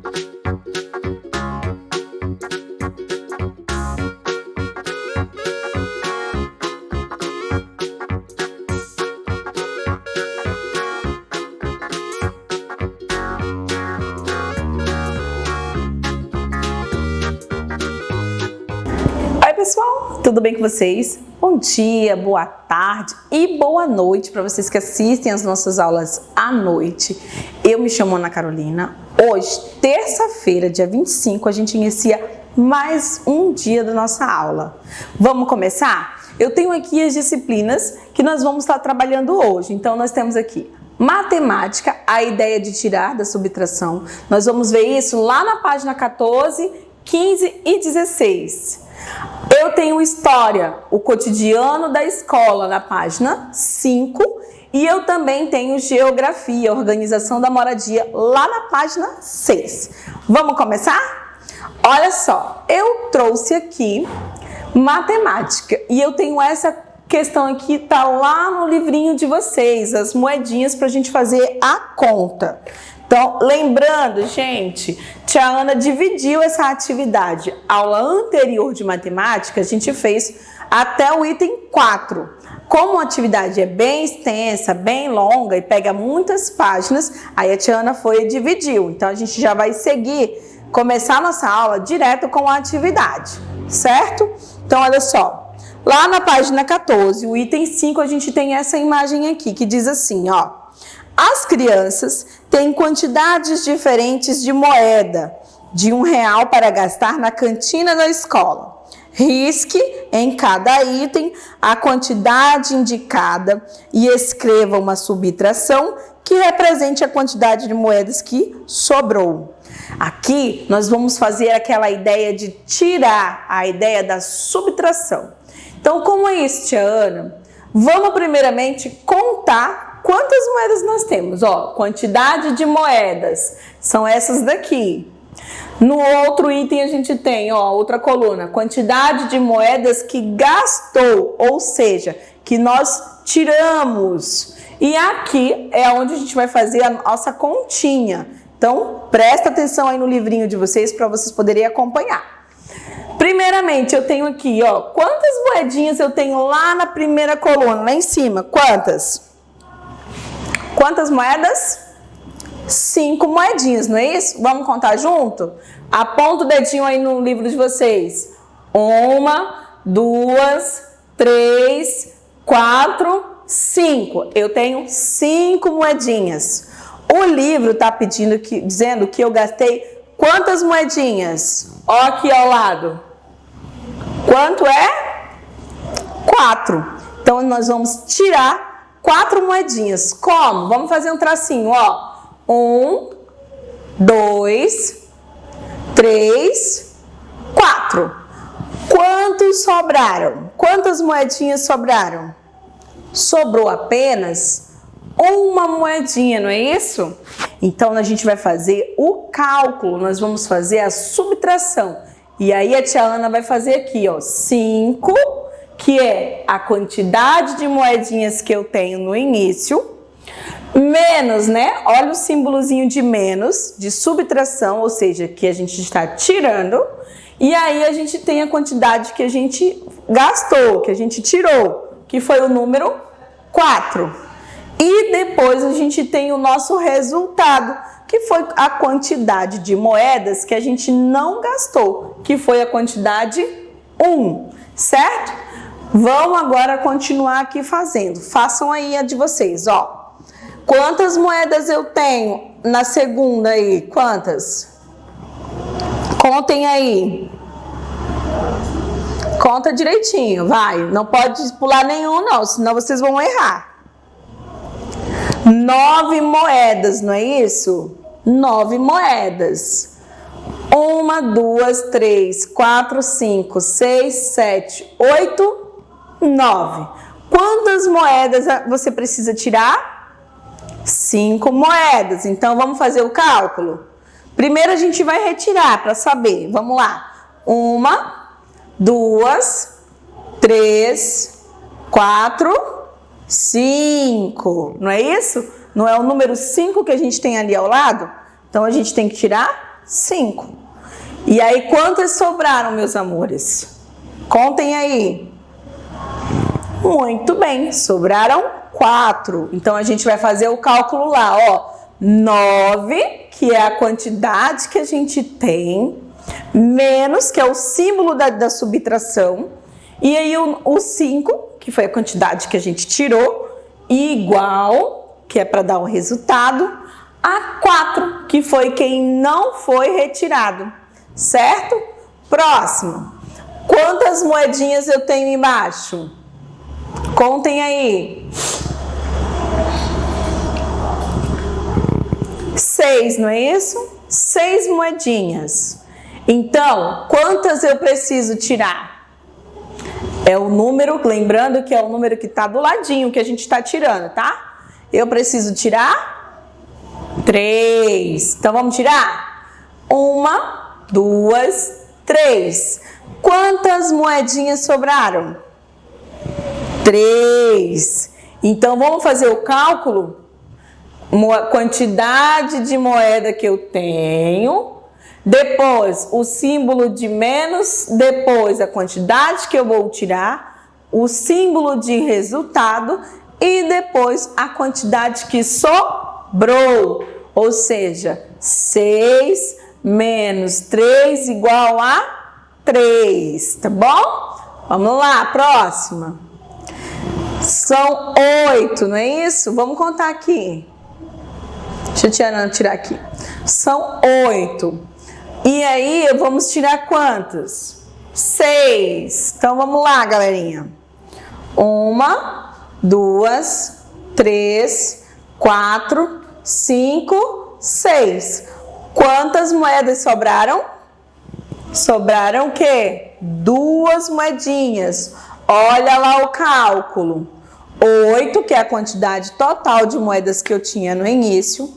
Oi pessoal, tudo bem com vocês? Bom dia, boa tarde e boa noite para vocês que assistem as nossas aulas à noite. Eu me chamo Ana Carolina. Hoje, terça-feira, dia 25, a gente inicia mais um dia da nossa aula. Vamos começar? Eu tenho aqui as disciplinas que nós vamos estar trabalhando hoje. Então, nós temos aqui matemática, a ideia de tirar da subtração. Nós vamos ver isso lá na página 14, 15 e 16. Eu tenho história, o cotidiano da escola, na página 5. E eu também tenho geografia, organização da moradia, lá na página 6. Vamos começar? Olha só, eu trouxe aqui matemática. E eu tenho essa questão aqui, tá lá no livrinho de vocês, as moedinhas para a gente fazer a conta. Então, lembrando, gente, tia Ana dividiu essa atividade. Aula anterior de matemática, a gente fez até o item 4. Como a atividade é bem extensa, bem longa e pega muitas páginas, aí a tia Ana foi e dividiu. Então, a gente já vai seguir, começar a nossa aula direto com a atividade, certo? Então, olha só. Lá na página 14, o item 5, a gente tem essa imagem aqui, que diz assim, ó. As crianças têm quantidades diferentes de moeda de R$1 para gastar na cantina da escola. Risque em cada item a quantidade indicada e escreva uma subtração que represente a quantidade de moedas que sobrou. Aqui nós vamos fazer aquela ideia de tirar, a ideia da subtração. Então, como é isso, tia Ana? Vamos primeiramente contar quantas moedas nós temos. Ó, quantidade de moedas são essas daqui. No outro item a gente tem, ó, outra coluna, quantidade de moedas que gastou, ou seja, que nós tiramos. E aqui é onde a gente vai fazer a nossa continha. Então, presta atenção aí no livrinho de vocês para vocês poderem acompanhar. Primeiramente, eu tenho aqui, ó, quantas moedinhas eu tenho lá na primeira coluna, lá em cima? Quantas? Quantas moedas? 5 moedinhas, não é isso? Vamos contar junto? Aponta o dedinho aí no livro de vocês. 1, 2, 3, 4, 5. Eu tenho 5 moedinhas. O livro está dizendo que eu gastei quantas moedinhas? Ó, aqui ao lado. Quanto é? 4. Então, nós vamos tirar 4 moedinhas. Como? Vamos fazer um tracinho, ó. 1, 2, 3, 4. Quantos sobraram? Quantas moedinhas sobraram? Sobrou apenas uma moedinha, não é isso? Então, a gente vai fazer o cálculo, nós vamos fazer a subtração. E aí, a tia Ana vai fazer aqui, ó, 5, que é a quantidade de moedinhas que eu tenho no início, menos, né? Olha o símbolozinho de menos, de subtração, ou seja, que a gente está tirando. E aí, a gente tem a quantidade que a gente gastou, que a gente tirou, que foi o número 4. E depois a gente tem o nosso resultado, que foi a quantidade de moedas que a gente não gastou, que foi a quantidade 1, certo? Vamos agora continuar aqui fazendo. Façam aí a de vocês, ó. Quantas moedas eu tenho na segunda aí? Quantas? Contem aí. Conta direitinho, vai. Não pode pular nenhum, não, senão vocês vão errar. 9 moedas, não é isso? 9 moedas. 1, 2, 3, 4, 5, 6, 7, 8, 9. Quantas moedas você precisa tirar? 5 moedas. Então, vamos fazer o cálculo? Primeiro, a gente vai retirar para saber. Vamos lá. 1, 2, 3, 4, 5. Não é isso? Não é o número 5 que a gente tem ali ao lado? Então, a gente tem que tirar 5. E aí, quantas sobraram, meus amores? Contem aí. Muito bem, sobraram 4. Então, a gente vai fazer o cálculo lá, ó. 9, que é a quantidade que a gente tem, menos, que é o símbolo da subtração, e aí o 5, que foi a quantidade que a gente tirou, igual, que é para dar o resultado, a 4, que foi quem não foi retirado, certo? Próximo. Quantas moedinhas eu tenho embaixo? Contem aí. 6, não é isso? 6 moedinhas. Então, quantas eu preciso tirar? É o número, lembrando que é o número que está do ladinho que a gente está tirando, tá? Eu preciso tirar 3. Então, vamos tirar? 1, 2, 3. Quantas moedinhas sobraram? 3. Então, vamos fazer o cálculo? Quantidade de moeda que eu tenho, depois o símbolo de menos, depois a quantidade que eu vou tirar, o símbolo de resultado e depois a quantidade que sobrou, ou seja, 6 menos 3 igual a 3, tá bom? Vamos lá, próxima. São 8, não é isso? Vamos contar aqui. Deixa a Tiana tirar aqui. São 8. E aí, vamos tirar quantas? 6. Então, vamos lá, galerinha. 1, 2, 3, 4, 5, 6. Quantas moedas sobraram? Sobraram o quê? 2 moedinhas. Olha lá o cálculo. 8, que é a quantidade total de moedas que eu tinha no início.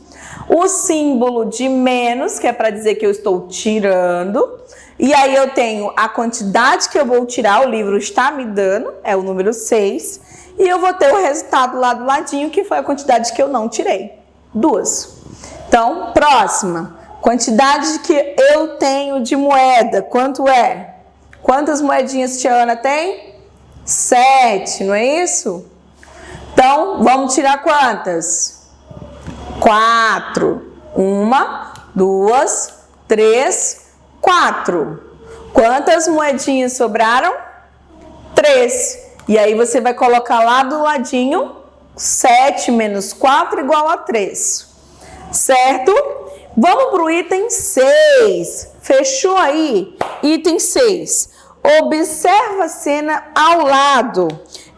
O símbolo de menos, que é para dizer que eu estou tirando. E aí eu tenho a quantidade que eu vou tirar, o livro está me dando, é o número 6. E eu vou ter o resultado lá do ladinho, que foi a quantidade que eu não tirei. 2. Então, próxima. Quantidade que eu tenho de moeda, quanto é? Quantas moedinhas tia Ana tem? 7, não é isso? Então, vamos tirar quantas? 4. 1, 2, 3, 4. Quantas moedinhas sobraram? 3. E aí você vai colocar lá do ladinho 7 menos 4 igual a 3. Certo? Vamos para o item 6. Fechou aí? Item 6. Observa a cena ao lado.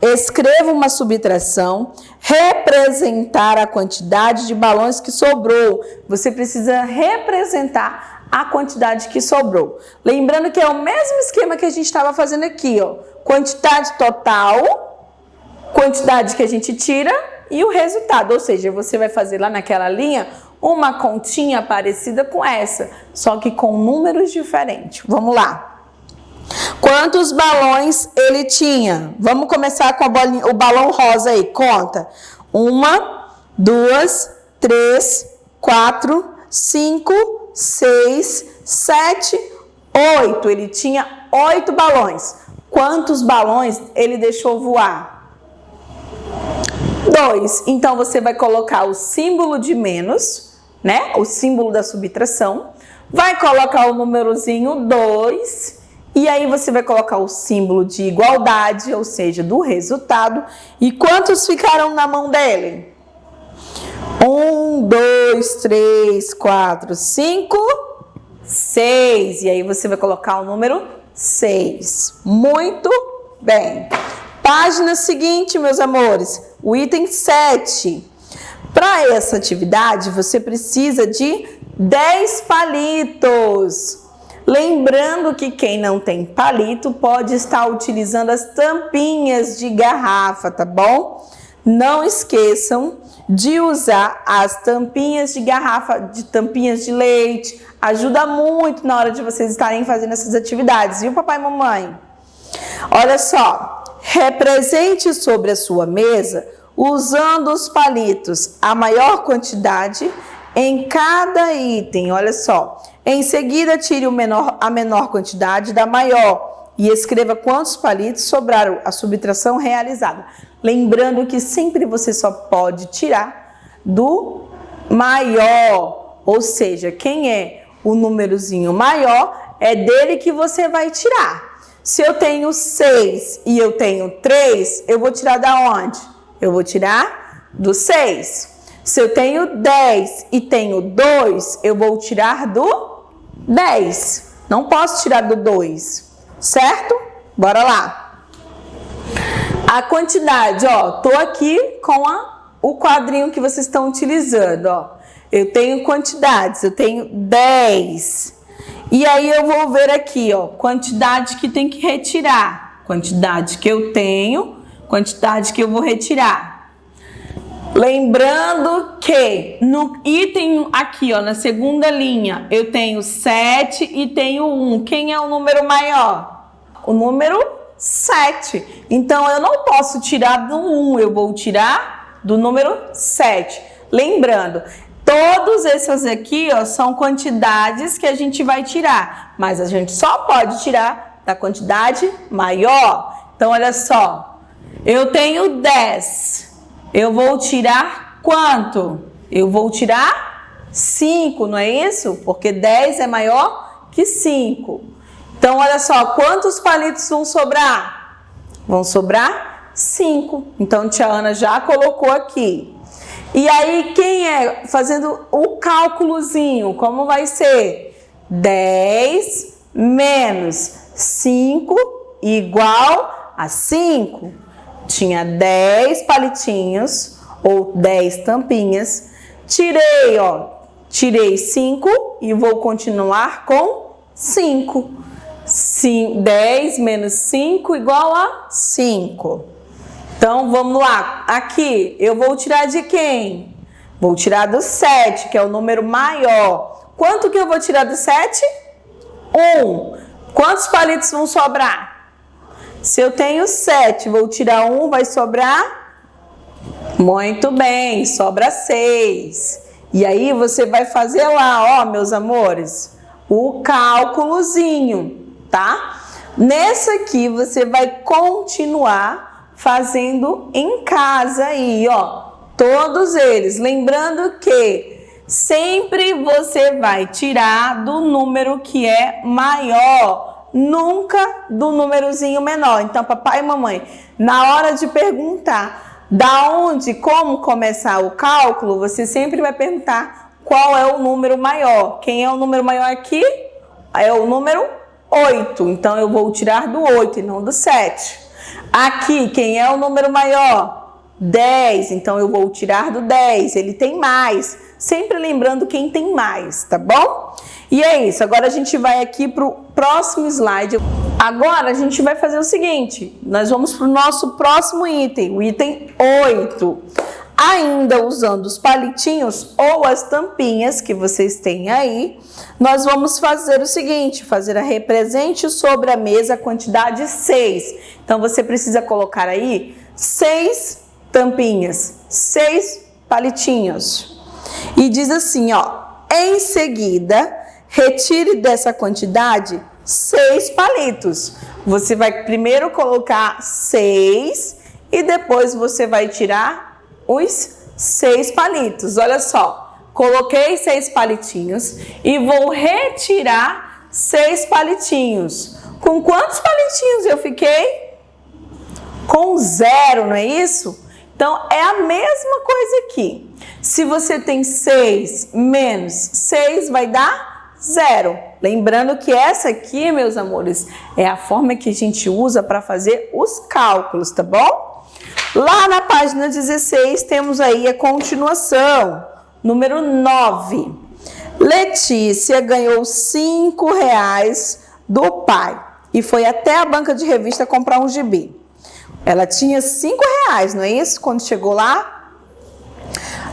Escreva uma subtração, representar a quantidade de balões que sobrou. Você precisa representar a quantidade que sobrou. Lembrando que é o mesmo esquema que a gente estava fazendo aqui, ó. Quantidade total, quantidade que a gente tira e o resultado. Ou seja, você vai fazer lá naquela linha uma continha parecida com essa, só que com números diferentes. Vamos lá. Quantos balões ele tinha? Vamos começar com o balão rosa aí. Conta. 1, 2, 3, 4, 5, 6, 7, 8. Ele tinha 8 balões. Quantos balões ele deixou voar? 2. Então, você vai colocar o símbolo de menos, né? O símbolo da subtração. Vai colocar o númerozinho 2. E aí você vai colocar o símbolo de igualdade, ou seja, do resultado. E quantos ficaram na mão dele? 1, 2, 3, 4, 5, 6. E aí você vai colocar o número 6. Muito bem. Página seguinte, meus amores. O item 7. Para essa atividade, você precisa de 10 palitos. Lembrando que quem não tem palito pode estar utilizando as tampinhas de garrafa, tá bom? Não esqueçam de usar as tampinhas de garrafa, de tampinhas de leite. Ajuda muito na hora de vocês estarem fazendo essas atividades, viu, papai e mamãe? Olha só, represente sobre a sua mesa, usando os palitos, a maior quantidade em cada item, olha só. Em seguida, tire a menor quantidade da maior e escreva quantos palitos sobraram, a subtração realizada. Lembrando que sempre você só pode tirar do maior, ou seja, quem é o númerozinho maior, é dele que você vai tirar. Se eu tenho 6 e eu tenho 3, eu vou tirar da onde? Eu vou tirar do 6. Se eu tenho 10 e tenho 2, eu vou tirar do 10. Não posso tirar do 2, certo? Bora lá. A quantidade, ó, tô aqui com o quadrinho que vocês estão utilizando, ó. Eu tenho quantidades, eu tenho 10. E aí eu vou ver aqui, ó, quantidade que tem que retirar. Quantidade que eu tenho, quantidade que eu vou retirar. Lembrando que no item aqui, ó, na segunda linha, eu tenho 7 e tenho 1. Quem é o número maior? O número 7. Então, eu não posso tirar do 1, eu vou tirar do número 7. Lembrando, todos esses aqui, ó, são quantidades que a gente vai tirar, mas a gente só pode tirar da quantidade maior. Então, olha só, eu tenho 10. Eu vou tirar quanto? Eu vou tirar 5, não é isso? Porque 10 é maior que 5. Então, olha só, quantos palitos vão sobrar? Vão sobrar 5. Então, tia Ana já colocou aqui. E aí, quem é fazendo o cálculozinho? Como vai ser? 10 menos 5 igual a 5. Tinha 10 palitinhos ou 10 tampinhas. Tirei 5 e vou continuar com 5. 10 menos 5 igual a 5. Então, vamos lá. Aqui, eu vou tirar de quem? Vou tirar do 7, que é o número maior. Quanto que eu vou tirar do 7? 1. Quantos palitos vão sobrar? Se eu tenho 7, vou tirar 1, vai sobrar? Muito bem, sobra 6. E aí, você vai fazer lá, ó, meus amores, o cálculozinho, tá? Nesse aqui, você vai continuar fazendo em casa aí, ó, todos eles. Lembrando que sempre você vai tirar do número que é maior, nunca do númerozinho menor. Então, papai e mamãe, na hora de perguntar da onde, como começar o cálculo, você sempre vai perguntar qual é o número maior. Quem é o número maior aqui? É o número 8. Então, eu vou tirar do 8 e não do 7. Aqui, quem é o número maior? 10. Então, eu vou tirar do 10. Ele tem mais. Sempre lembrando quem tem mais, tá bom? E é isso, agora a gente vai aqui para o próximo slide. Agora a gente vai fazer o seguinte, nós vamos para o nosso próximo item, o item 8. Ainda usando os palitinhos ou as tampinhas que vocês têm aí, nós vamos fazer o seguinte, fazer a represente sobre a mesa a quantidade 6. Então, você precisa colocar aí 6 tampinhas, 6 palitinhos. E diz assim, ó, em seguida, retire dessa quantidade 6 palitos. Você vai primeiro colocar 6 e depois você vai tirar os 6 palitos. Olha só, coloquei 6 palitinhos e vou retirar 6 palitinhos. Com quantos palitinhos eu fiquei? Com 0, não é isso? Então, é a mesma coisa aqui. Se você tem 6 menos 6, vai dar 0. Lembrando que essa aqui, meus amores, é a forma que a gente usa para fazer os cálculos, tá bom? Lá na página 16, temos aí a continuação, número 9. Letícia ganhou 5 reais do pai e foi até a banca de revista comprar um gibi. Ela tinha 5 reais, não é isso? Quando chegou lá.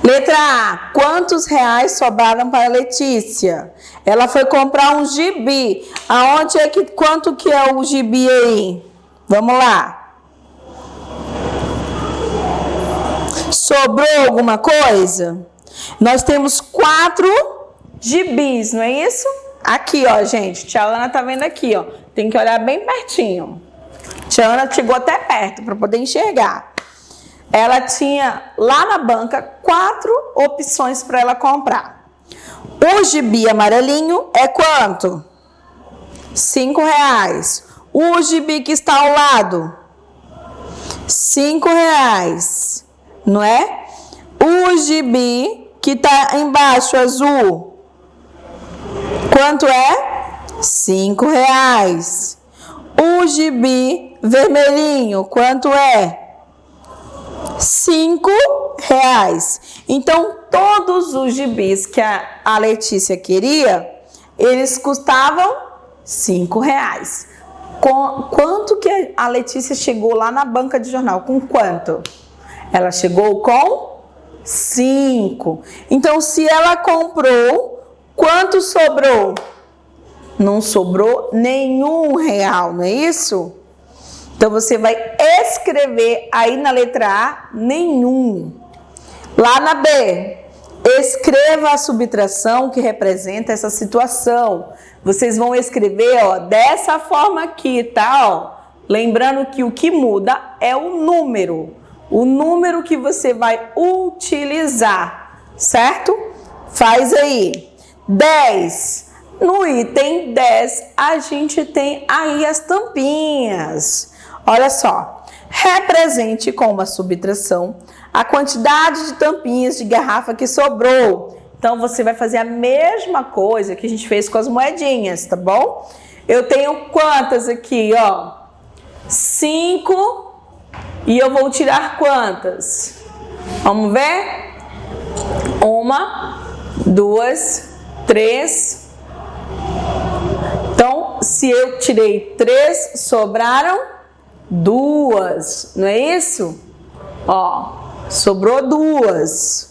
Letra A. Quantos reais sobraram para a Letícia? Ela foi comprar um gibi. Quanto que é o gibi aí? Vamos lá. Sobrou alguma coisa? Nós temos 4 gibis, não é isso? Aqui, ó, gente. Tia Ana tá vendo aqui, ó. Tem que olhar bem pertinho. Tia Ana chegou até perto para poder enxergar. Ela tinha lá na banca 4 opções para ela comprar. O gibi amarelinho é quanto? R$5. O gibi que está ao lado? R$5, não é? O gibi que está embaixo, azul, quanto é? R$5. O gibi vermelhinho, quanto é? R$5. Então, todos os gibis que a Letícia queria, eles custavam R$5. Quanto que a Letícia chegou lá na banca de jornal? Com quanto? Ela chegou com 5. Então, se ela comprou, quanto sobrou? Não sobrou nenhum real, não é isso? Então, você vai escrever aí na letra A, nenhum. Lá na B, escreva a subtração que representa essa situação. Vocês vão escrever, ó, dessa forma aqui, tá? Ó, lembrando que o que muda é o número que você vai utilizar, certo? Faz aí. 10. No item 10, a gente tem aí as tampinhas. Olha só. Represente com uma subtração a quantidade de tampinhas de garrafa que sobrou. Então, você vai fazer a mesma coisa que a gente fez com as moedinhas, tá bom? Eu tenho quantas aqui, ó? 5. E eu vou tirar quantas? Vamos ver? 1, 2, 3. Então, se eu tirei 3, sobraram 2. Não é isso? Ó, sobrou 2.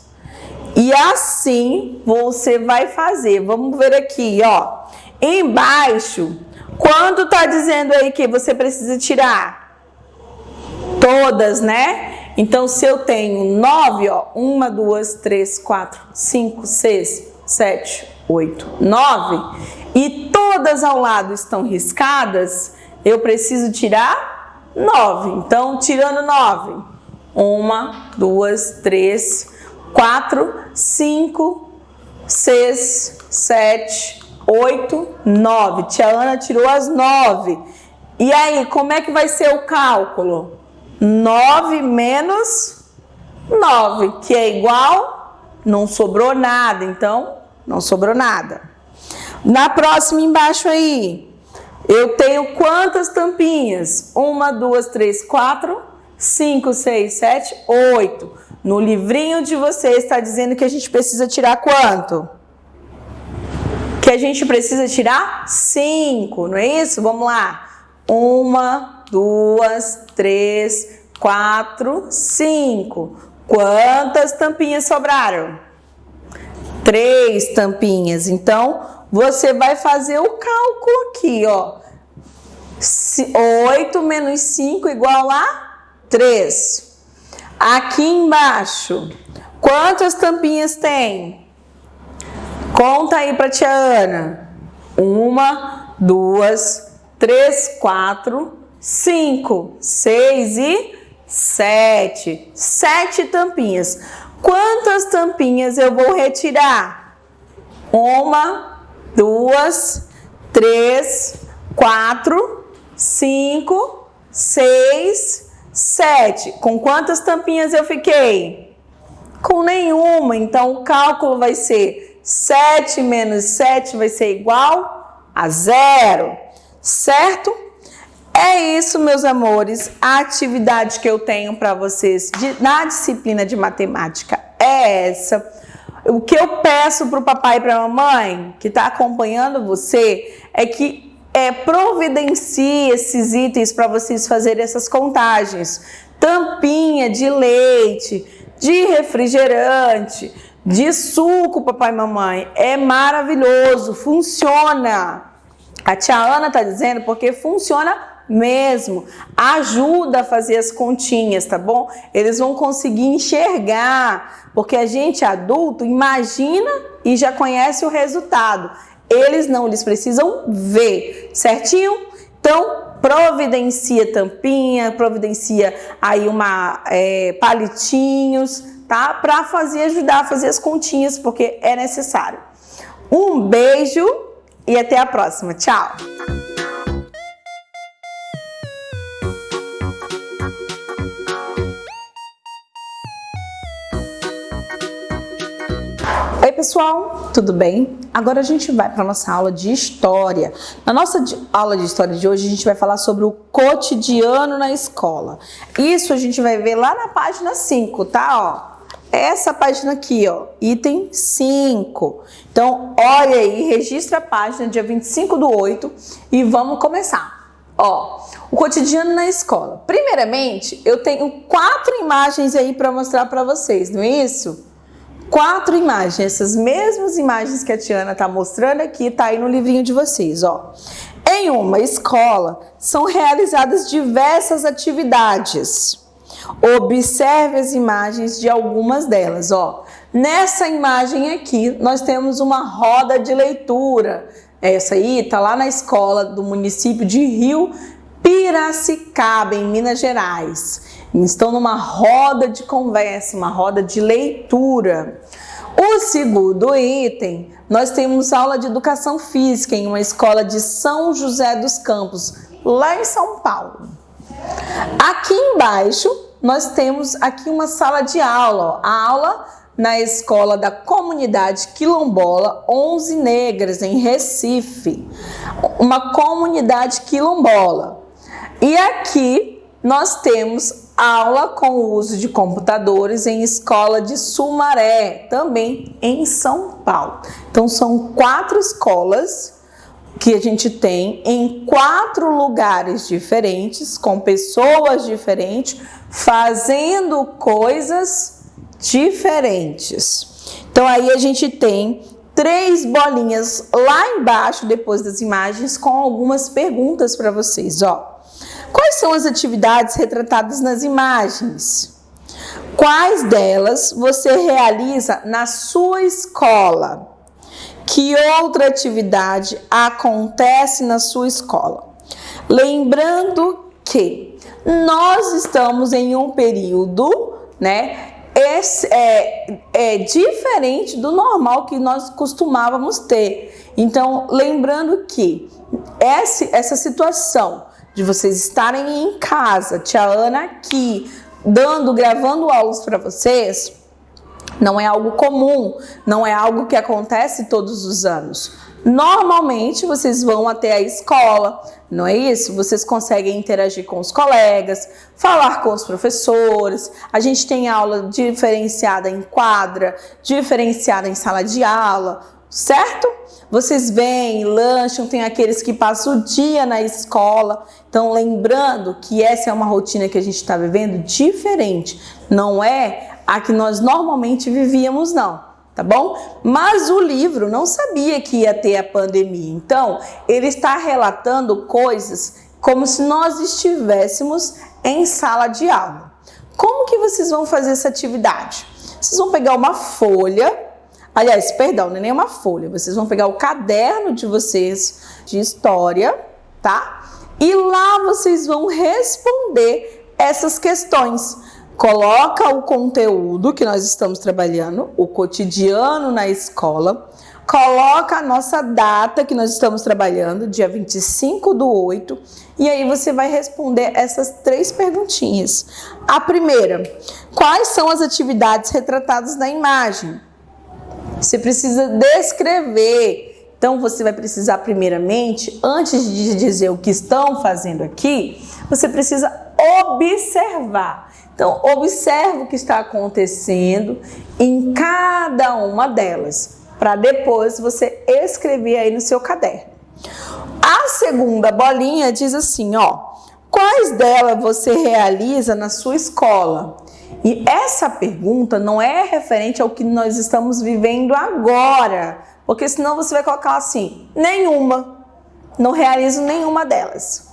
E assim você vai fazer. Vamos ver aqui, ó. Embaixo, quanto tá dizendo aí que você precisa tirar? Todas, né? Então, se eu tenho 9, ó. 1, 2, 3, 4, 5, 6, 7, 8, 9. E todas ao lado estão riscadas, eu preciso tirar 9. Então, tirando 9. 1, 2, 3, 4, 5, 6, 7, 8, 9. Tia Ana tirou as 9. E aí, como é que vai ser o cálculo? 9 menos 9, que é igual, não sobrou nada. Então, não sobrou nada. Na próxima embaixo aí, eu tenho quantas tampinhas? 1, 2, 3, 4, 5, 6, 7, 8. No livrinho de vocês está dizendo que a gente precisa tirar quanto? Que a gente precisa tirar 5, não é isso? Vamos lá. 1, 2, 3, 4, 5. Quantas tampinhas sobraram? 3 tampinhas. Então, você vai fazer o cálculo aqui, ó. 8 menos 5 igual a 3. Aqui embaixo, quantas tampinhas tem? Conta aí para tia Ana. 1, 2, 3, 4, 5, 6 e 7. 7 tampinhas. Quantas tampinhas eu vou retirar? 1, 2, 3, 4, 5, 6, 7. Com quantas tampinhas eu fiquei? Com nenhuma. Então, o cálculo vai ser 7 menos 7 vai ser igual a 0. Certo? É isso, meus amores. A atividade que eu tenho para vocês na disciplina de matemática é essa. O que eu peço para o papai e para a mamãe que está acompanhando você é que providencie esses itens para vocês fazerem essas contagens. Tampinha de leite, de refrigerante, de suco, papai e mamãe. É maravilhoso, funciona. A tia Ana está dizendo porque funciona mesmo. Ajuda a fazer as continhas, tá bom? Eles vão conseguir enxergar, porque a gente adulto imagina e já conhece o resultado. Eles não, eles precisam ver, certinho? Então, providencia tampinha, providencia aí palitinhos, tá? Para ajudar a fazer as continhas, porque é necessário. Um beijo e até a próxima. Tchau! Oi pessoal, tudo bem? Agora a gente vai para a nossa aula de história. Na nossa aula de história de hoje a gente vai falar sobre o cotidiano na escola. Isso a gente vai ver lá na página 5, tá? Ó, essa página aqui, ó, item 5. Então, olha aí, registra a página dia 25/8 e vamos começar. Ó, o cotidiano na escola. Primeiramente, eu tenho 4 imagens aí para mostrar para vocês, não é isso? 4 imagens, essas mesmas imagens que a Tiana está mostrando aqui, tá aí no livrinho de vocês, ó. Em uma escola, são realizadas diversas atividades. Observe as imagens de algumas delas, ó. Nessa imagem aqui, nós temos uma roda de leitura. Essa aí tá lá na escola do município de Rio Piracicaba, em Minas Gerais. Estão numa roda de conversa, uma roda de leitura. O segundo item, nós temos aula de educação física em uma escola de São José dos Campos, lá em São Paulo. Aqui embaixo, nós temos aqui uma sala de aula, ó, a aula na escola da comunidade quilombola 11 Negras, em Recife, uma comunidade quilombola. E aqui nós temos aula com o uso de computadores em escola de Sumaré, também em São Paulo. Então são 4 escolas que a gente tem em 4 lugares diferentes, com pessoas diferentes, fazendo coisas diferentes. Então aí a gente tem 3 bolinhas lá embaixo, depois das imagens, com algumas perguntas para vocês, ó. Quais são as atividades retratadas nas imagens? Quais delas você realiza na sua escola? Que outra atividade acontece na sua escola? Lembrando que nós estamos em um período, né? É diferente do normal que nós costumávamos ter. Então, lembrando que essa situação de vocês estarem em casa, tia Ana aqui, gravando aulas para vocês, não é algo comum, não é algo que acontece todos os anos. Normalmente, vocês vão até a escola, não é isso? Vocês conseguem interagir com os colegas, falar com os professores, a gente tem aula diferenciada em quadra, diferenciada em sala de aula, certo? Vocês vêm, lancham, tem aqueles que passam o dia na escola. Então, lembrando que essa é uma rotina que a gente está vivendo diferente. Não é a que nós normalmente vivíamos, não, tá bom? Mas o livro não sabia que ia ter a pandemia. Então, ele está relatando coisas como se nós estivéssemos em sala de aula. Como que vocês vão fazer essa atividade? Vocês vão pegar uma folha. Aliás, perdão, não é nem uma folha. Vocês vão pegar o caderno de vocês de história, tá? E lá vocês vão responder essas questões. Coloca o conteúdo que nós estamos trabalhando, o cotidiano na escola. Coloca a nossa data que nós estamos trabalhando, dia 25/8. E aí você vai responder essas 3 perguntinhas. A primeira, quais são as atividades retratadas na imagem? Você precisa descrever. Então, você vai precisar, primeiramente, antes de dizer o que estão fazendo aqui, você precisa observar. Então, observe o que está acontecendo em cada uma delas, para depois você escrever aí no seu caderno. A segunda bolinha diz assim, ó, quais delas você realiza na sua escola? E essa pergunta não é referente ao que nós estamos vivendo agora, porque senão você vai colocar assim, nenhuma, não realizo nenhuma delas.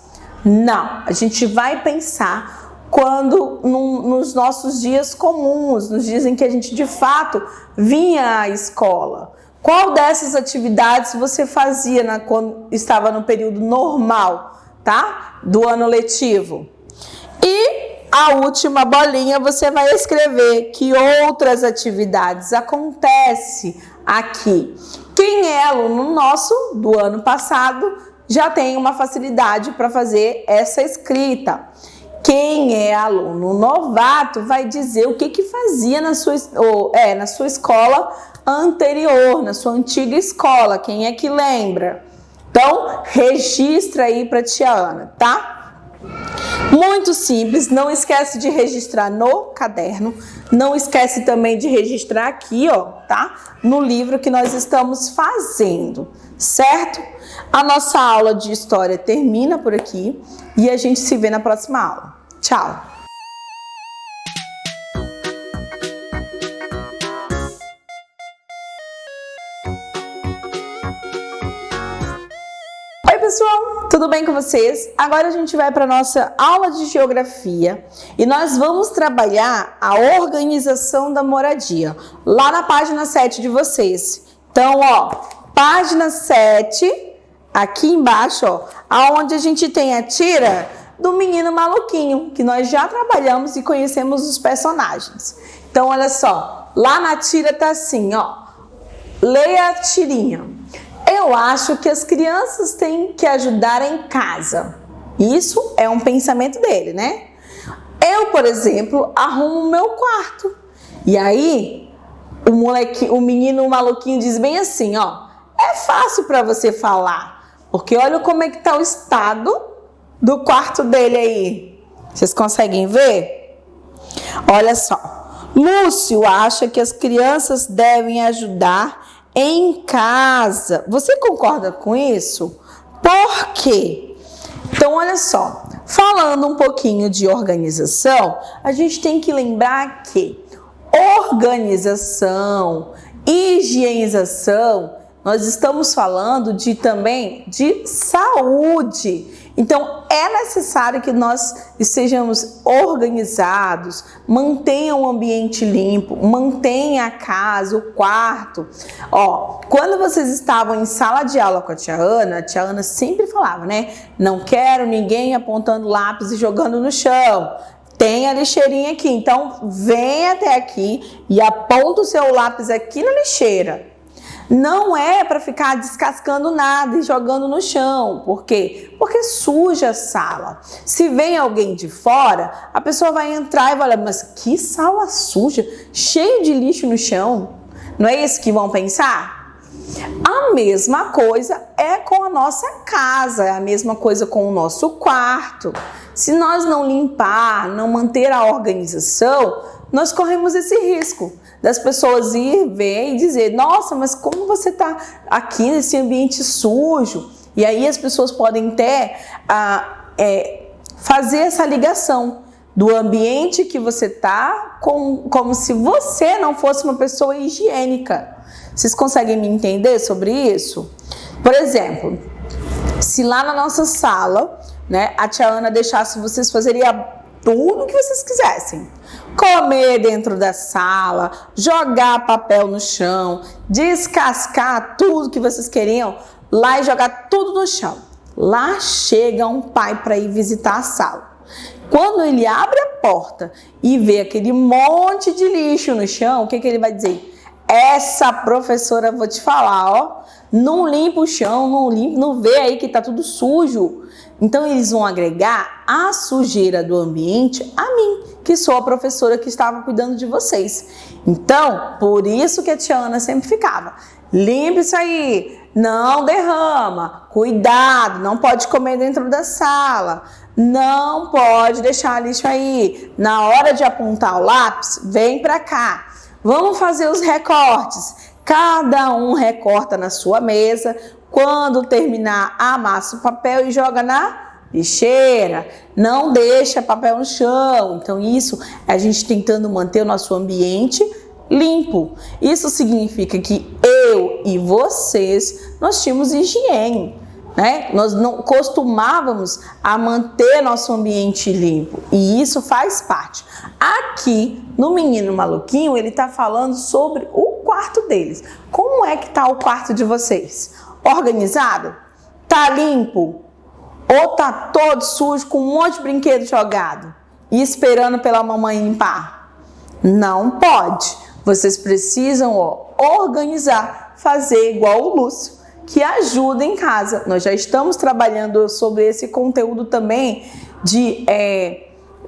Não, a gente vai pensar quando nos nossos dias comuns, nos dias em que a gente de fato vinha à escola. Qual dessas atividades você fazia quando estava no período normal, tá? Do ano letivo? E a última bolinha você vai escrever que outras atividades acontecem aqui. Quem é aluno nosso do ano passado já tem uma facilidade para fazer essa escrita. Quem é aluno novato vai dizer o que fazia na sua escola anterior, na sua antiga escola. Quem é que lembra? Então, registra aí para a tia Ana, tá? Muito simples, não esquece de registrar no caderno, não esquece também de registrar aqui, ó, tá? No livro que nós estamos fazendo, certo? A nossa aula de história termina por aqui e a gente se vê na próxima aula. Tchau! Oi pessoal, tudo bem com vocês? Agora a gente vai para a nossa aula de geografia e nós vamos trabalhar a organização da moradia, lá na página 7 de vocês. Então, ó, página 7, aqui embaixo, ó, aonde a gente tem a tira do menino maluquinho, que nós já trabalhamos e conhecemos os personagens. Então, olha só, lá na tira tá assim, ó, leia a tirinha. Eu acho que as crianças têm que ajudar em casa. Isso é um pensamento dele, né? Eu, por exemplo, arrumo o meu quarto. E aí, o menino maluquinho diz bem assim, ó, é fácil para você falar, porque olha como é que tá o estado do quarto dele aí. Vocês conseguem ver? Olha só. Lúcio acha que as crianças devem ajudar em casa. Você concorda com isso? Por quê? Então, olha só. Falando um pouquinho de organização, a gente tem que lembrar que organização, higienização, nós estamos falando também de saúde. Então, é necessário que nós estejamos organizados, mantenha o ambiente limpo, mantenha a casa, o quarto. Ó, quando vocês estavam em sala de aula com a tia Ana sempre falava, né? Não quero ninguém apontando lápis e jogando no chão. Tem a lixeirinha aqui, então vem até aqui e aponta o seu lápis aqui na lixeira. Não é para ficar descascando nada e jogando no chão. Por quê? Porque suja a sala. Se vem alguém de fora, a pessoa vai entrar e vai olhar, mas que sala suja, cheio de lixo no chão. Não é isso que vão pensar? A mesma coisa é com a nossa casa, é a mesma coisa com o nosso quarto. Se nós não limpar, não manter a organização, nós corremos esse risco das pessoas ir ver e dizer, nossa, mas como você está aqui nesse ambiente sujo? E aí as pessoas podem até fazer essa ligação do ambiente que você está como se você não fosse uma pessoa higiênica. Vocês conseguem me entender sobre isso? Por exemplo, se lá na nossa sala, né, a tia Ana deixasse vocês fazerem tudo o que vocês quisessem. Comer dentro da sala, jogar papel no chão, descascar tudo que vocês queriam lá e jogar tudo no chão. Lá chega um pai para ir visitar a sala. Quando ele abre a porta e vê aquele monte de lixo no chão, o que ele vai dizer? Essa professora, vou te falar, ó, não limpa o chão, não vê aí que tá tudo sujo. Então, eles vão agregar a sujeira do ambiente a mim, que sou a professora que estava cuidando de vocês. Então, por isso que a tia Ana sempre ficava, limpa isso aí, não derrama, cuidado, não pode comer dentro da sala, não pode deixar lixo aí. Na hora de apontar o lápis, vem pra cá, vamos fazer os recortes. Cada um recorta na sua mesa. Quando terminar, amassa o papel e joga na lixeira. Não deixa papel no chão. Então, isso é a gente tentando manter o nosso ambiente limpo. Isso significa que eu e vocês, nós tínhamos higiene. né? Nós não costumávamos a manter nosso ambiente limpo e isso faz parte. Aqui no Menino Maluquinho ele está falando sobre o quarto deles. Como é que tá o quarto de vocês? Organizado? Tá limpo? Ou tá todo sujo com um monte de brinquedo jogado e esperando pela mamãe limpar? Não pode. Vocês precisam organizar, fazer igual o Lúcio, que ajuda em casa. Nós já estamos trabalhando sobre esse conteúdo também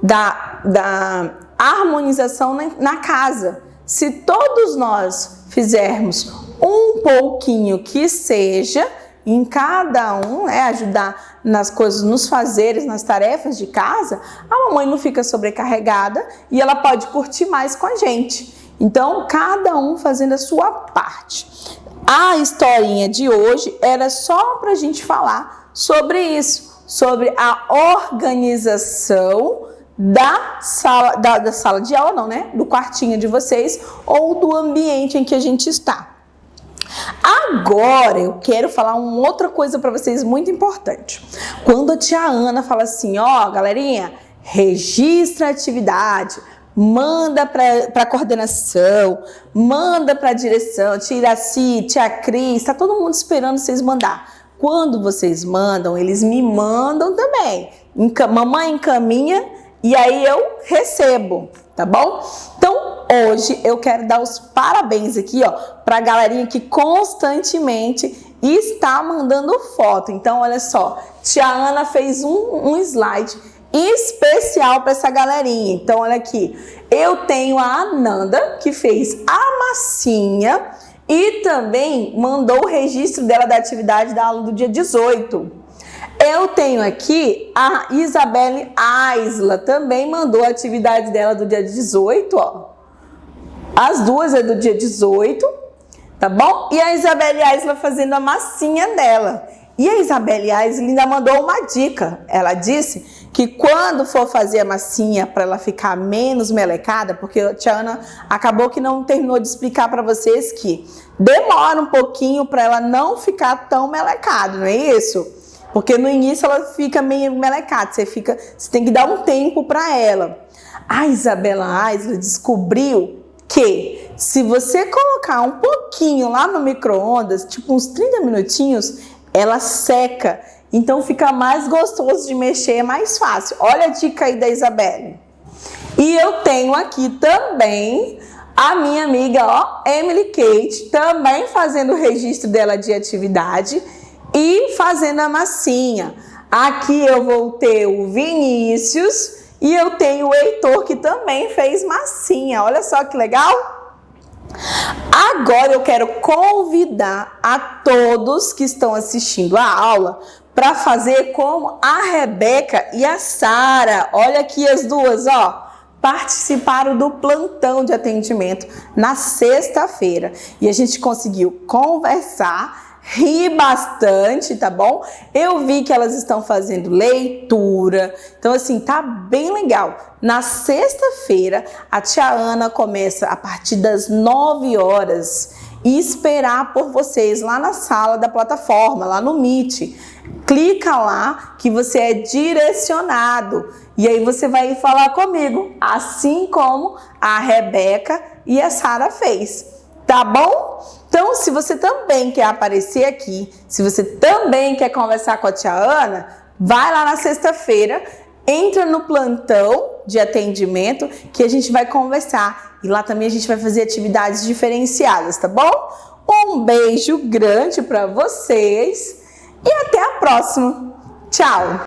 da harmonização na casa. Se todos nós fizermos um pouquinho que seja, em cada um, ajudar nas coisas, nos fazeres, nas tarefas de casa, a mamãe não fica sobrecarregada e ela pode curtir mais com a gente. Então, cada um fazendo a sua parte. A historinha de hoje era só para a gente falar sobre isso, sobre a organização da sala de aula, não, né? Do quartinho de vocês ou do ambiente em que a gente está. Agora eu quero falar uma outra coisa para vocês muito importante. Quando a tia Ana fala assim, galerinha, registra a atividade, manda para a coordenação, manda para a direção, tia Iraci, tia Cris, tá todo mundo esperando vocês mandar. Quando vocês mandam, eles me mandam também. Mamãe encaminha e aí eu recebo, tá bom? Então, hoje eu quero dar os parabéns aqui, para a galerinha que constantemente está mandando foto. Então, olha só, tia Ana fez um slide especial para essa galerinha. Então, olha aqui, eu tenho a Ananda, que fez a massinha e também mandou o registro dela da atividade da aula do dia 18. Eu tenho aqui a Isabelle Aisla, também mandou a atividade dela do dia 18, As duas é do dia 18, tá bom? E a Isabelle Aisla fazendo a massinha dela. E a Isabelle Aisla ainda mandou uma dica. Ela disse que quando for fazer a massinha para ela ficar menos melecada, porque a tia Ana acabou que não terminou de explicar para vocês que demora um pouquinho para ela não ficar tão melecada, não é isso? Porque no início ela fica meio melecada, você tem que dar um tempo para ela. A Isabela Aisla descobriu que se você colocar um pouquinho lá no micro-ondas, tipo uns 30 minutinhos, ela seca. Então fica mais gostoso de mexer, é mais fácil. Olha a dica aí da Isabelle. E eu tenho aqui também a minha amiga, Emily Kate, também fazendo o registro dela de atividade e fazendo a massinha. Aqui eu vou ter o Vinícius e eu tenho o Heitor, que também fez massinha. Olha só que legal! Agora eu quero convidar a todos que estão assistindo a aula para fazer como a Rebeca e a Sara. Olha aqui as duas, participaram do plantão de atendimento na sexta-feira. E a gente conseguiu conversar, ri bastante, tá bom? Eu vi que elas estão fazendo leitura, então assim, tá bem legal. Na sexta-feira, a tia Ana começa a partir das 9 horas e esperar por vocês lá na sala da plataforma, lá no Meet. Clica lá que você é direcionado e aí você vai falar comigo, assim como a Rebeca e a Sara fez, tá bom? Então, se você também quer aparecer aqui, se você também quer conversar com a tia Ana, vai lá na sexta-feira, entra no plantão de atendimento que a gente vai conversar. E lá também a gente vai fazer atividades diferenciadas, tá bom? Um beijo grande para vocês e até a próxima. Tchau!